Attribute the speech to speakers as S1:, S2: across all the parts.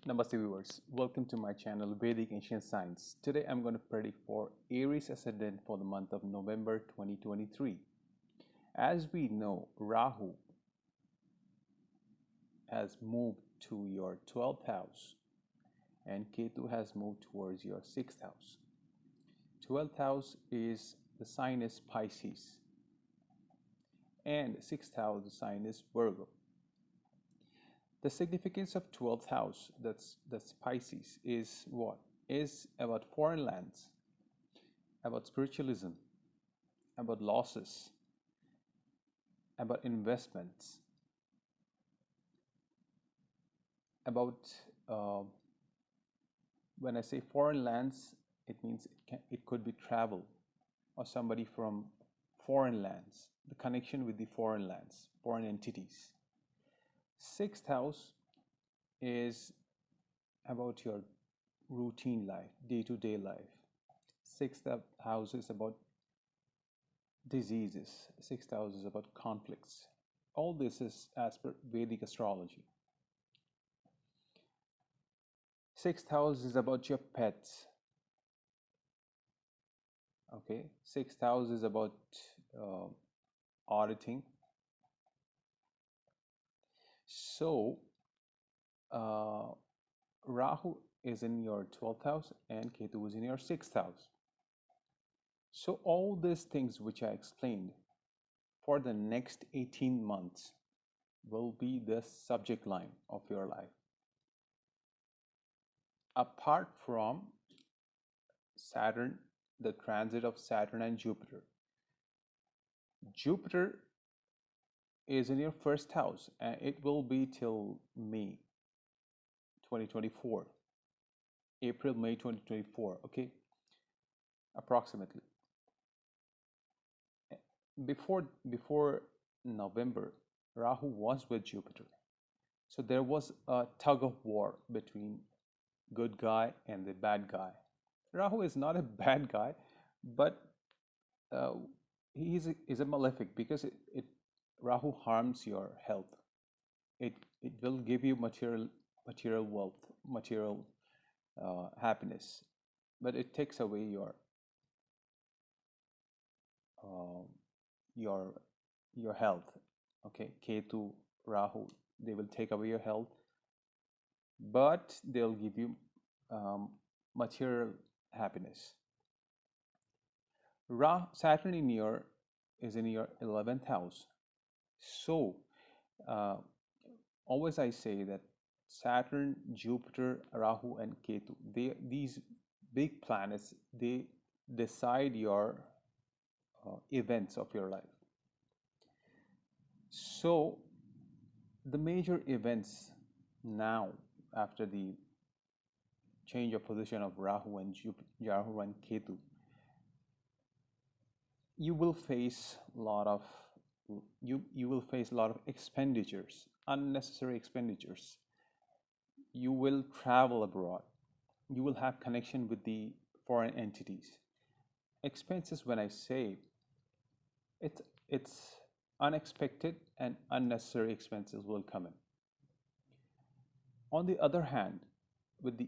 S1: Namaste viewers, welcome to my channel Vedic Ancient Science. Today I'm going to predict for Aries ascendant for the month of November 2023. As we know, Rahu has moved to your 12th house and Ketu has moved towards your 6th house. 12th house is the sign is Pisces and 6th house the sign is Virgo. The significance of 12th house, that's Pisces, is what? Is about foreign lands, about spiritualism, about losses, about investments, about when I say foreign lands, it means it could be travel or somebody from foreign lands, the connection with the foreign lands, foreign entities. 6th house is about your routine life, day-to-day life. 6th house is about diseases. 6th house is about conflicts. All this is as per Vedic astrology. 6th house is about your pets. Okay, 6th house is about auditing. So Rahu is in your 12th house and Ketu is in your 6th house. So all these things which I explained for the next 18 months will be the subject line of your life. Apart from Saturn, the transit of Saturn and Jupiter. Jupiter is in your 1st house and it will be till May 2024. April, May 2024, okay? Approximately. Before November, Rahu was with Jupiter. So there was a tug of war between good guy and the bad guy. Rahu is not a bad guy, but he is a malefic because Rahu harms your health. It will give you material wealth, material happiness, but it takes away your health. Okay, Ketu, Rahu, they will take away your health, but they'll give you material happiness. Saturn is in your 11th house. So always I say that Saturn, Jupiter, Rahu and Ketu, these big planets, they decide your events of your life. So the major events now after the change of position of Rahu and Ketu, you will face a lot of expenditures, unnecessary expenditures. You will travel abroad. You will have connection with the foreign entities. Expenses, when I say it's unexpected and unnecessary expenses will come in. On the other hand, with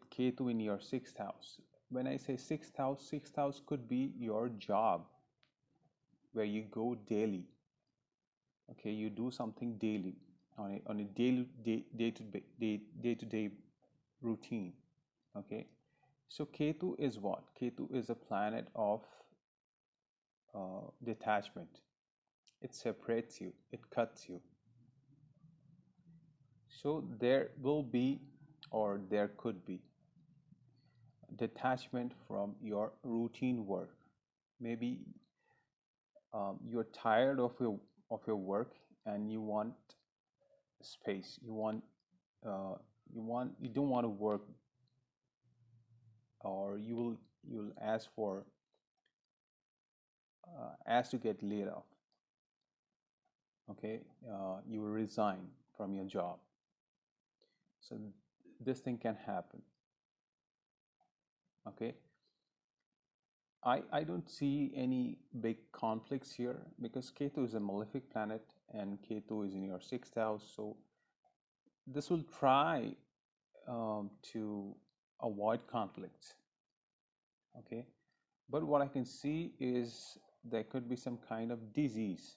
S1: Ketu in your 6th house, when I say 6th house could be your job where you go daily. Okay, you do something daily on a day-to-day routine. Okay, so Ketu is what? Ketu is a planet of detachment. It separates you, it cuts you. So there will be, or there could be, detachment from your routine work. Maybe you're tired of your work and you want space. You don't want to work, or you'll ask to get laid off. Okay, you will resign from your job. So this thing can happen. Okay, I don't see any big conflicts here because Ketu is a malefic planet and Ketu is in your 6th house. So this will try to avoid conflicts. Okay, but what I can see is there could be some kind of disease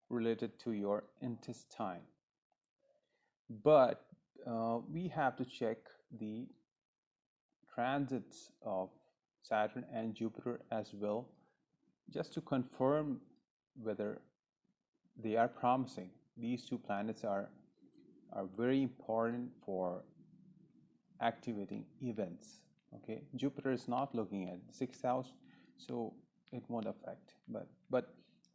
S1: related to your intestine. But we have to check the transits of Saturn and Jupiter as well, just to confirm whether they are promising. These two planets are very important for activating events. Okay, Jupiter is not looking at the sixth house, so it won't affect. But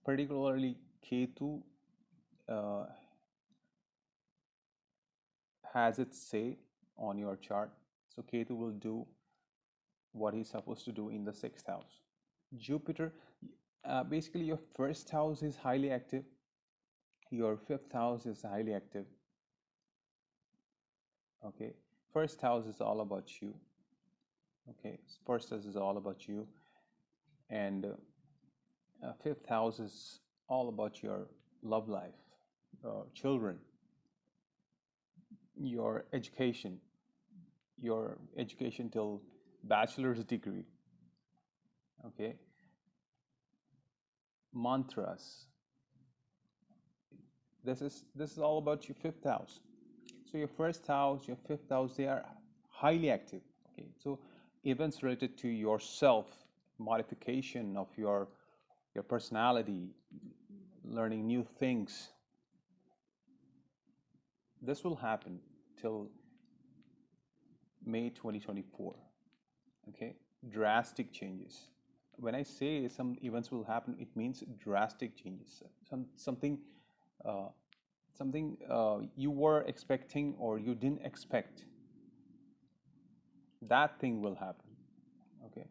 S1: particularly Ketu uh, has its say on your chart. So Ketu will do what he's supposed to do in the sixth house. Jupiter, basically, your first house is highly active, your fifth house is highly active. Okay, first house is all about you. Okay, first house is all about you, and fifth house is all about your love life, children, your education till bachelor's degree. Okay, mantras. This is all about your fifth house. So your first house, your fifth house, they are highly active. Okay, so events related to yourself, modification of your personality, learning new things, this will happen till May 2024. Okay, drastic changes. When I say some events will happen, it means drastic changes. Something you were expecting or you didn't expect, that thing will happen. Okay,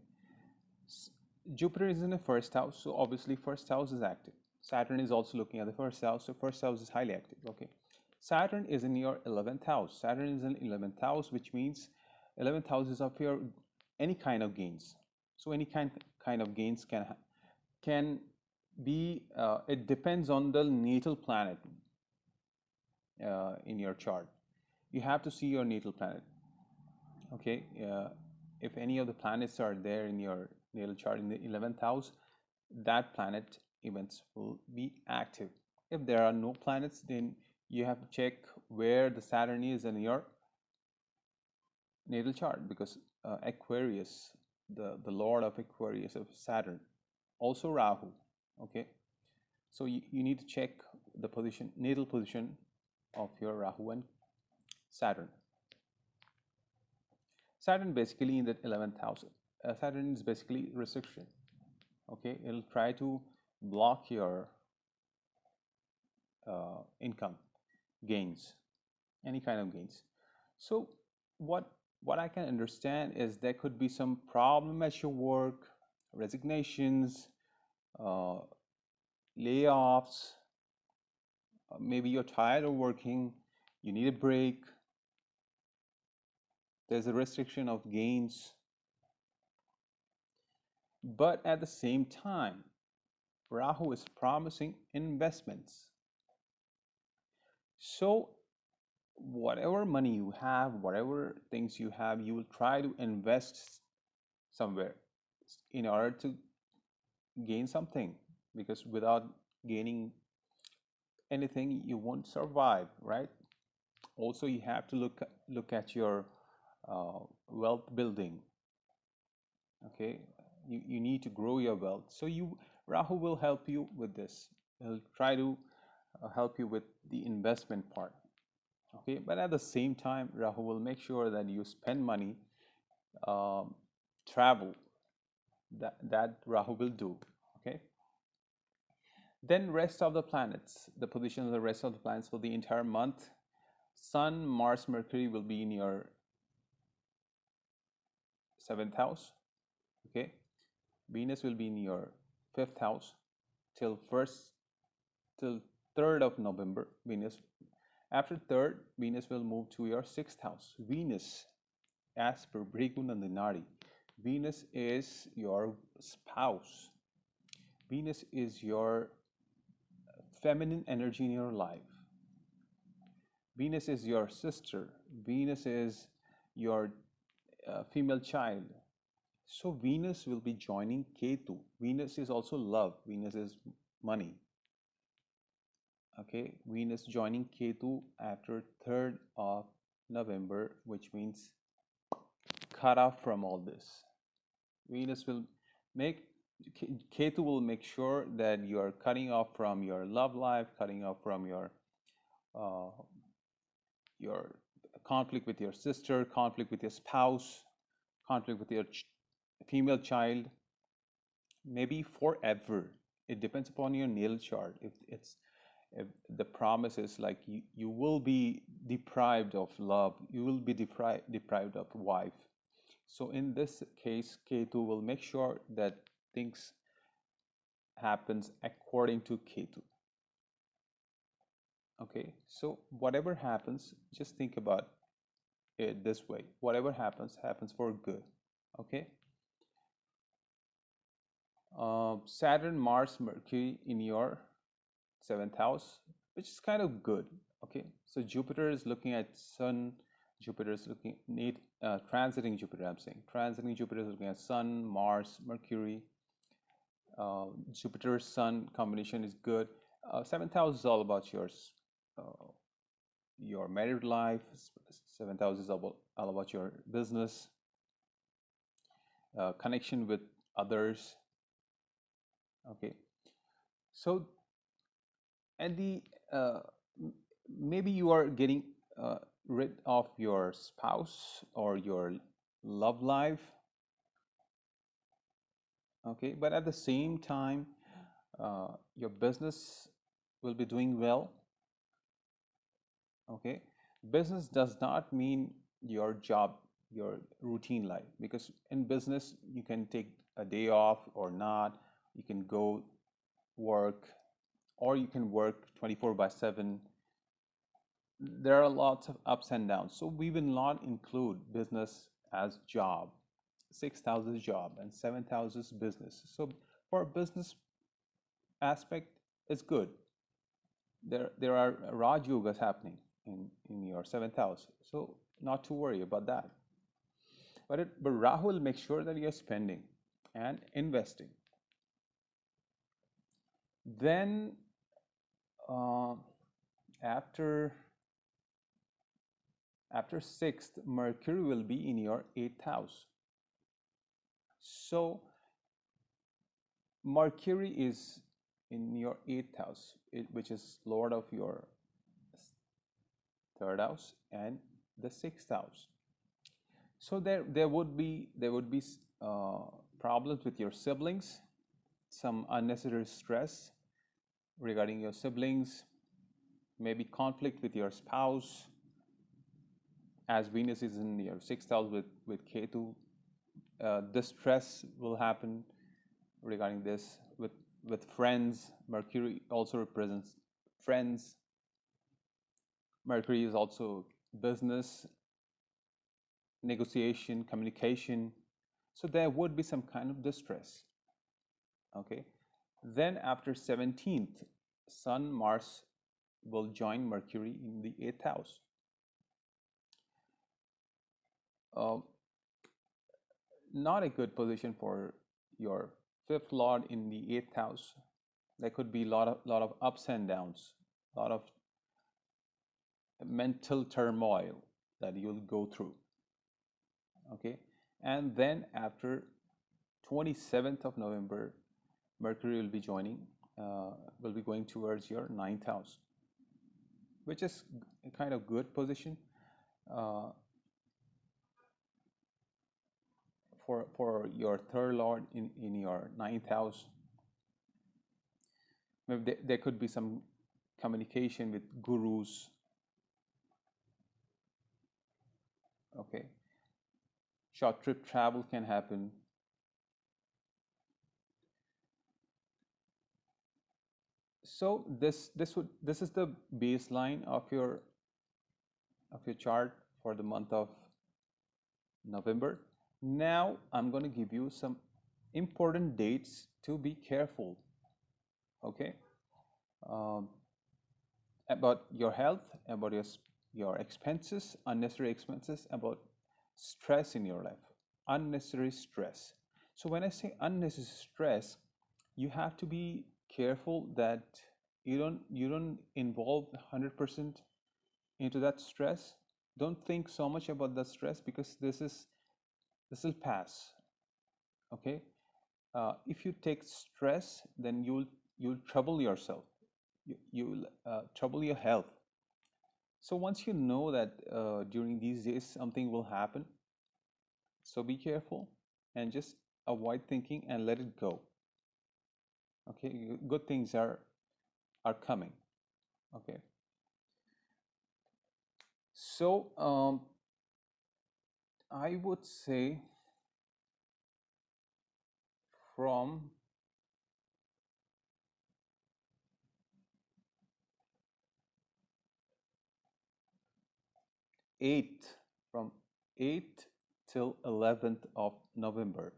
S1: Jupiter is in the first house, so obviously first house is active. Saturn is also looking at the first house, so first house is highly active. Okay, Saturn is in your 11th house. Saturn is in 11th house, which means 11th house is of your any kind of gains. So any kind of gains can be. It depends on the natal planet in your chart. You have to see your natal planet. Okay, if any of the planets are there in your natal chart in the 11th house, that planet events will be active. If there are no planets, then you have to check where the Saturn is in your natal chart, because Aquarius, the lord of Aquarius of Saturn, also Rahu. Okay, so you need to check the position, natal position of your Rahu and Saturn. Saturn basically in the 11th house. Saturn is basically restriction. Okay, it'll try to block your income gains, any kind of gains. So what I can understand is there could be some problem at your work, resignations, layoffs. Maybe you're tired of working, you need a break. There's a restriction of gains. But at the same time, Rahu is promising investments. So whatever money you have, whatever things you have, you will try to invest somewhere in order to gain something, because without gaining anything you won't survive, right? Also, you have to look at your wealth building. Okay, you need to grow your wealth, so Rahu will help you with this. He'll try to help you with the investment part. Okay, but at the same time, Rahu will make sure that you spend money, travel, that Rahu will do. Okay, then rest of the planets, the position of the rest of the planets for the entire month. Sun, Mars, Mercury will be in your 7th house. Okay, Venus will be in your 5th house till 3rd of November. Venus, after 3rd, Venus will move to your 6th house. Venus, as per Bhrigu Nandinari, Venus is your spouse. Venus is your feminine energy in your life. Venus is your sister. Venus is your female child. So Venus will be joining Ketu. Venus is also love. Venus is money. Okay, Venus joining Ketu after 3rd of November, which means cut off from all this. Venus will make Ketu will make sure that you are cutting off from your love life, cutting off from uh, your conflict with your sister, conflict with your spouse, conflict with your female child, maybe forever. It depends upon your natal chart. If the promise is like you will be deprived of love, you will be deprived of wife. So in this case, Ketu will make sure that things happens according to Ketu. Okay, so whatever happens, just think about it this way. Whatever happens, happens for good. Okay. Saturn, Mars, Mercury in your 7th house, which is kind of good. Okay, so Jupiter is looking at Sun. Jupiter is looking transiting Jupiter. I'm saying transiting Jupiter is looking at Sun, Mars, Mercury. Jupiter Sun combination is good. 7th house is all about your married life. 7th house is all about your business, connection with others. Okay, so and the maybe you are getting rid of your spouse or your love life. Okay, but at the same time, your business will be doing well. Okay, business does not mean your job, your routine life, because in business you can take a day off or not. You can go work, or you can work 24/7. There are lots of ups and downs, so we will not include business as job. 6th house is job and 7th house is business. So for business aspect, it's good. There are Raj Yogas happening in your 7th house, so not to worry about that. But Rahu will make sure that you're spending and investing. Then after 6th, Mercury will be in your 8th house. So Mercury is in your 8th house, which is Lord of your 3rd house and the 6th house. So there would be problems with your siblings, some unnecessary stress regarding your siblings, maybe conflict with your spouse, as Venus is in your 6th house with Ketu. This stress will happen regarding this with friends. Mercury also represents friends. Mercury is also business, negotiation, communication. So there would be some kind of distress. Okay. Then after 17th, Sun, Mars will join Mercury in the 8th house. Not a good position for your 5th Lord in the 8th house. There could be a lot of ups and downs, a lot of mental turmoil that you'll go through. Okay, and then after 27th of November, Mercury will be going towards your 9th house, which is a kind of good position for your 3rd Lord in your 9th house. Maybe there could be some communication with gurus. Okay, short trip travel can happen. So this is the baseline of your chart for the month of November. Now I'm going to give you some important dates to be careful. Okay, about your health, about your your expenses, unnecessary expenses, about stress in your life, unnecessary stress. So when I say unnecessary stress, you have to be careful that you don't involve 100% into that stress. Don't think so much about the stress, because this will pass. Okay. If you take stress, then you'll trouble yourself. You'll trouble your health. So once you know that during these days something will happen, so be careful and just avoid thinking and let it go. Okay, good things are coming. Okay, so I would say from 8th, from 8th till 11th of November,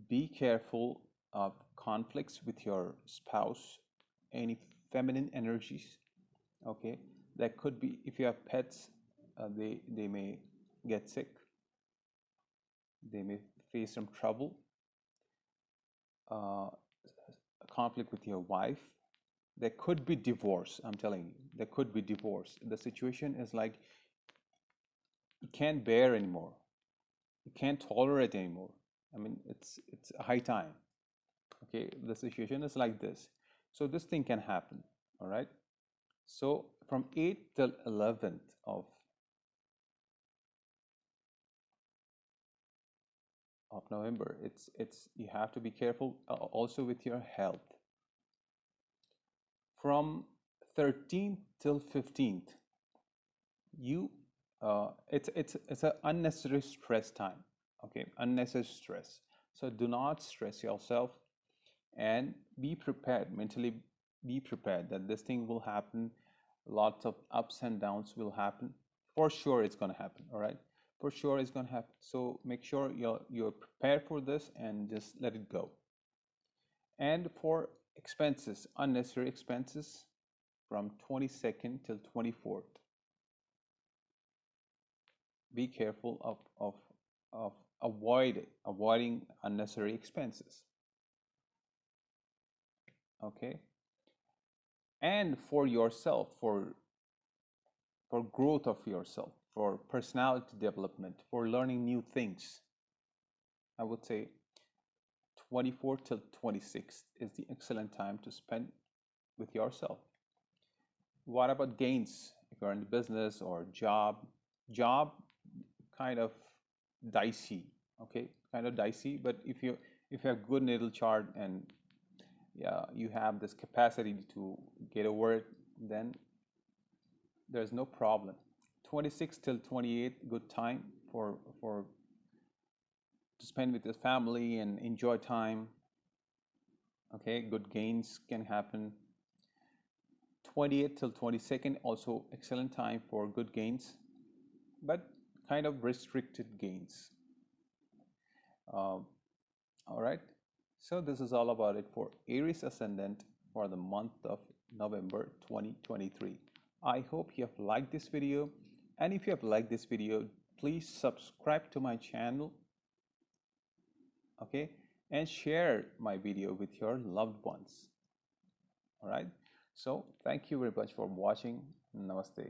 S1: be careful of conflicts with your spouse, any feminine energies. Okay, that could be, if you have pets, they may get sick, they may face some trouble. A conflict with your wife, there could be divorce. I'm telling you, there could be divorce. The situation is like you can't bear anymore, you can't tolerate anymore. I mean, it's a high time. Okay, the situation is like this. So this thing can happen. All right. So from 8th till 11th of November, it's you have to be careful also with your health. From 13th till 15th, you it's an unnecessary stress time. Okay, unnecessary stress. So do not stress yourself, and be prepared mentally. Be prepared that this thing will happen. Lots of ups and downs will happen. For sure it's going to happen. All right, for sure it's going to happen. So make sure you're prepared for this and just let it go. And for expenses, unnecessary expenses, from 22nd till 24th, be careful of avoiding unnecessary expenses. Okay. And for yourself, for growth of yourself, for personality development, for learning new things, I would say 24th till 26th is the excellent time to spend with yourself. What about gains? If you're in business or job kind of dicey. Okay, kind of dicey. But if you have good natal chart, and yeah, you have this capacity to get over it, then there's no problem. 26 till 28, good time for to spend with your family and enjoy time. Okay, good gains can happen. 28th till 22nd, also excellent time for good gains, but kind of restricted gains. All right, so this is all about it for Aries ascendant for the month of November 2023. I hope you have liked this video, and if you have liked this video, please subscribe to my channel, okay, and share my video with your loved ones. All right, so thank you very much for watching. Namaste.